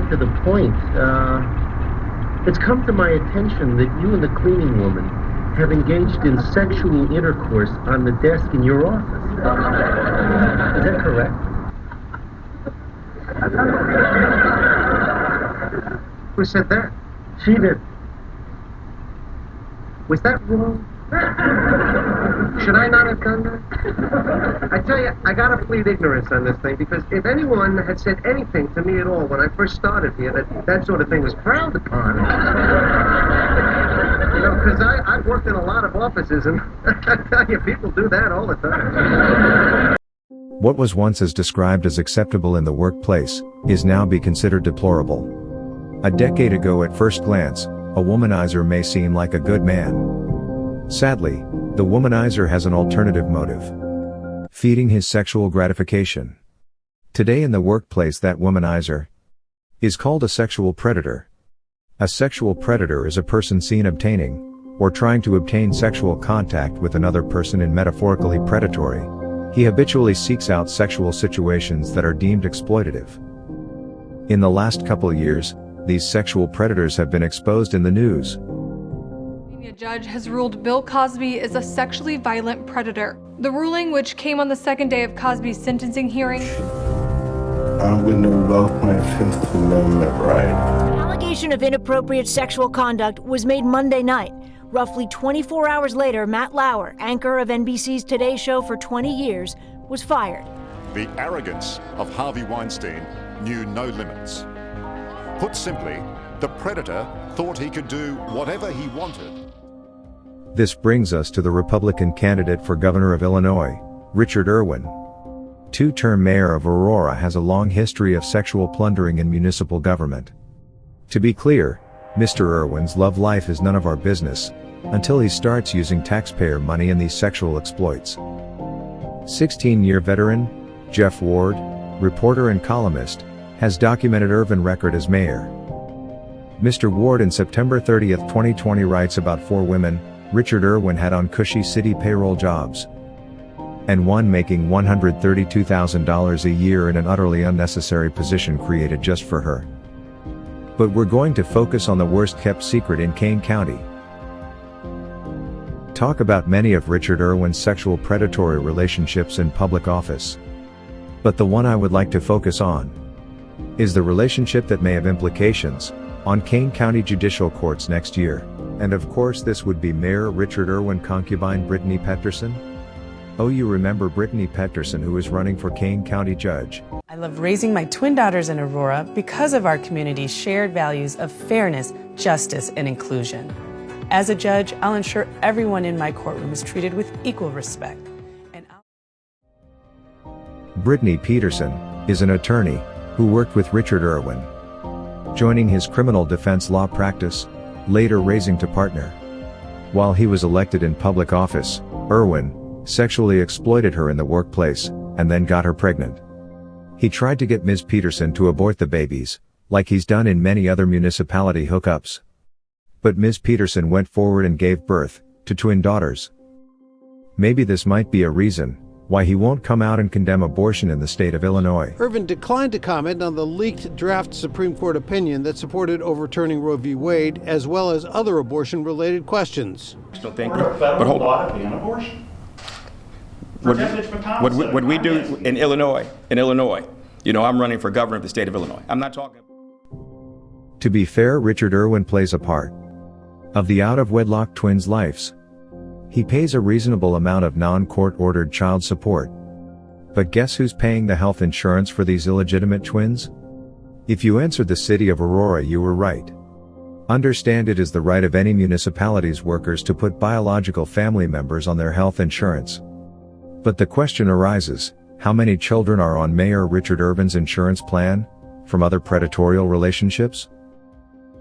right to the point. It's come to my attention that you and the cleaning woman have engaged in sexual intercourse on the desk in your office. Is that correct? Who said that? She did. Was that wrong? Should I not have done that? I tell you, I gotta plead ignorance on this thing, because if anyone had said anything to me at all when I first started here, that sort of thing was frowned upon. You know, because I've worked in a lot of offices, and I tell you, people do that all the time. What was once as described as acceptable in the workplace is now be considered deplorable. A decade ago, at first glance, a womanizer may seem like a good man. Sadly, the womanizer has an alternative motive: feeding his sexual gratification. Today in the workplace, that womanizer is called a sexual predator. A sexual predator is a person seen obtaining, or trying to obtain, sexual contact with another person in metaphorically predatory. He habitually seeks out sexual situations that are deemed exploitative. In the last couple of years, these sexual predators have been exposed in the news. A judge has ruled Bill Cosby is a sexually violent predator. The ruling, which came on the second day of Cosby's sentencing hearing, I'm going to invoke my Fifth Amendment right. An allegation of inappropriate sexual conduct was made Monday night. Roughly 24 hours later, Matt Lauer, anchor of NBC's Today Show for 20 years, was fired. The arrogance of Harvey Weinstein knew no limits. Put simply, the predator thought he could do whatever he wanted. This brings us to the Republican candidate for governor of Illinois, Richard Irwin. Two-term mayor of Aurora has a long history of sexual plundering in municipal government. To be clear, Mr. Irwin's love life is none of our business, until he starts using taxpayer money in these sexual exploits. 16-year veteran, Jeff Ward, reporter and columnist, has documented Irwin's record as mayor. Mr. Ward, in September 30, 2020, writes about 4 women Richard Irwin had on cushy city payroll jobs, and one making $132,000 a year in an utterly unnecessary position created just for her. But we're going to focus on the worst kept secret in Kane County. Talk about many of Richard Irwin's sexual predatory relationships in public office. But the one I would like to focus on is the relationship that may have implications on Kane County judicial courts next year. And of course, this would be Mayor Richard Irwin's concubine Brittany Petterson. Oh, you remember Brittany Petterson, who is running for Kane County judge. I love raising my twin daughters in Aurora because of our community's shared values of fairness, justice, and inclusion. As a judge, I'll ensure everyone in my courtroom is treated with equal respect. Brittany Peterson is an attorney who worked with Richard Irwin, joining his criminal defense law practice, later raising to partner. While he was elected in public office, Irwin sexually exploited her in the workplace, and then got her pregnant. He tried to get Ms. Peterson to abort the babies, like he's done in many other municipality hookups. But Ms. Peterson went forward and gave birth to twin daughters. Maybe this might be a reason why he won't come out and condemn abortion in the state of Illinois. Irwin declined to comment on the leaked draft Supreme Court opinion that supported overturning Roe v. Wade, as well as other abortion-related questions. But hold on. Abortion. What we do in Illinois, you know, I'm running for governor of the state of Illinois. I'm not talking. To be fair, Richard Irwin plays a part of the out-of-wedlock twins' lives. He pays a reasonable amount of non-court-ordered child support. But guess who's paying the health insurance for these illegitimate twins? If you answered the city of Aurora, you were right. Understand, it is the right of any municipality's workers to put biological family members on their health insurance. But the question arises, how many children are on Mayor Richard Irwin's insurance plan from other predatory relationships?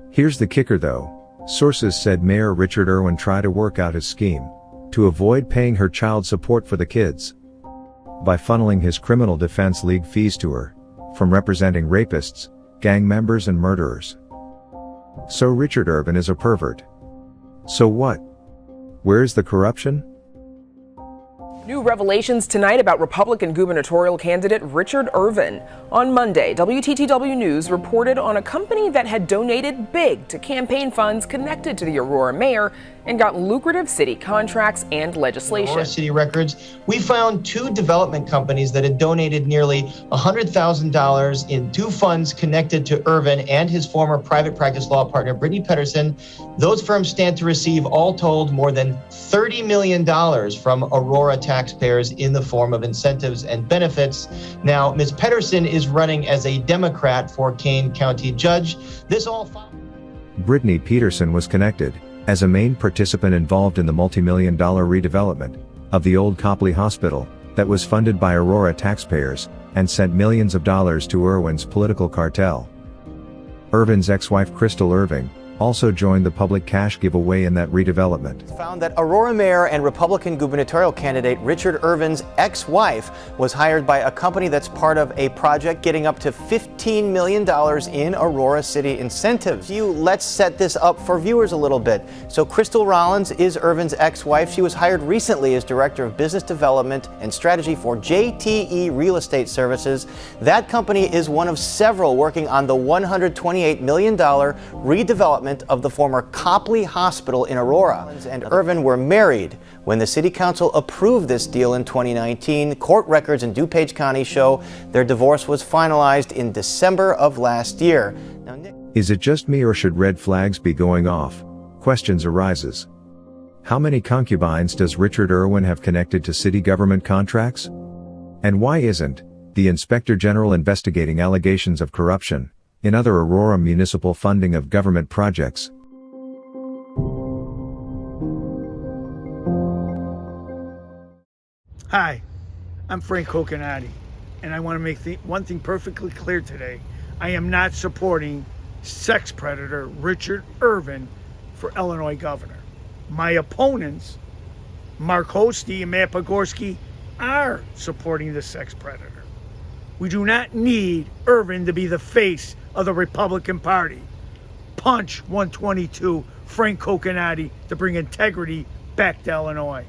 Here's the kicker though. Sources said Mayor Richard Irwin tried to work out his scheme to avoid paying her child support for the kids by funneling his criminal defense league fees to her from representing rapists, gang members, and murderers. So Richard Irwin is a pervert. So what? Where's the corruption? New revelations tonight about Republican gubernatorial candidate Richard Irwin. On Monday, WTTW News reported on a company that had donated big to campaign funds connected to the Aurora mayor and got lucrative city contracts and legislation. Aurora City Records, we found 2 development companies that had donated nearly $100,000 in 2 funds connected to Irwin and his former private practice law partner, Brittany Pedersen. Those firms stand to receive, all told, more than $30 million from Aurora taxpayers in the form of incentives and benefits. Now, Ms. Pedersen is running as a Democrat for Kane County judge. This all Brittany Pedersen was connected as a main participant involved in the multi-million-dollar redevelopment of the old Copley Hospital that was funded by Aurora taxpayers and sent millions of dollars to Irwin's political cartel. Irwin's ex-wife Crystal Irving also joined the public cash giveaway in that redevelopment. Found that Aurora mayor and Republican gubernatorial candidate Richard Irwin's ex-wife was hired by a company that's part of a project getting up to $15 million in Aurora City incentives. Let's set this up for viewers a little bit. So Crystal Rollins is Irwin's ex-wife. She was hired recently as Director of Business Development and Strategy for JTE Real Estate Services. That company is one of several working on the $128 million redevelopment of the former Copley Hospital in Aurora. And Irwin were married when the city council approved this deal in 2019. Court records in DuPage County show their divorce was finalized in December of last year. Now, Is it just me, or should red flags be going off? Questions arises. How many concubines does Richard Irwin have connected to city government contracts? And why isn't the Inspector General investigating allegations of corruption in other Aurora municipal funding of government projects? Hi, I'm Frank Coconati, and I want to make one thing perfectly clear today. I am not supporting sex predator Richard Irwin for Illinois governor. My opponents, Mark Hosty and Matt Pogorski, are supporting the sex predator. We do not need Irwin to be the face of the Republican Party. Punch 122 Frank Coconati to bring integrity back to Illinois.